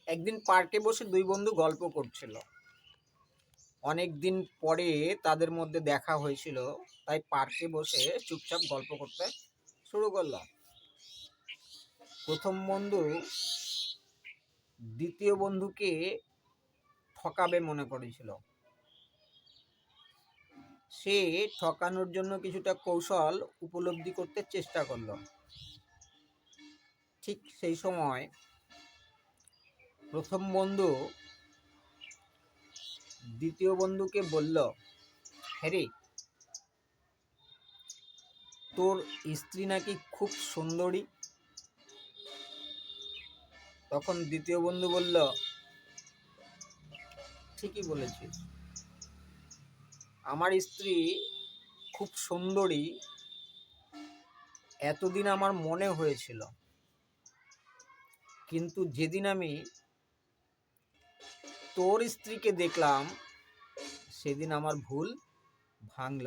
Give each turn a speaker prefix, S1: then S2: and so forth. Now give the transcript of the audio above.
S1: একদিন পার্কে বসে দুই বন্ধু গল্প করছিল। অনেক দিন পরে তাদের মধ্যে দেখা হয়েছিল, তাই পার্কে বসে চুপচাপ গল্প করতে শুরু করলো। প্রথম বন্ধু দ্বিতীয় বন্ধুকে ঠকাবে মনে করেছিল। সে ঠকানোর জন্য কিছুটা কৌশল উপলব্ধি করতে চেষ্টা করলো। ঠিক সেই সময় প্রথম বন্ধু দ্বিতীয় বন্ধুকে বলল, হ্যারি, তোর স্ত্রী নাকি খুব সুন্দরী। তখন দ্বিতীয় বন্ধু বলল, ঠিকই বলেছিস, আমার স্ত্রী খুব সুন্দরী, এতদিন আমার মনে হয়েছিল, কিন্তু যেদিন আমি তোর স্ত্রীকে দেখলাম সেদিন আমার ভুল ভাঙল।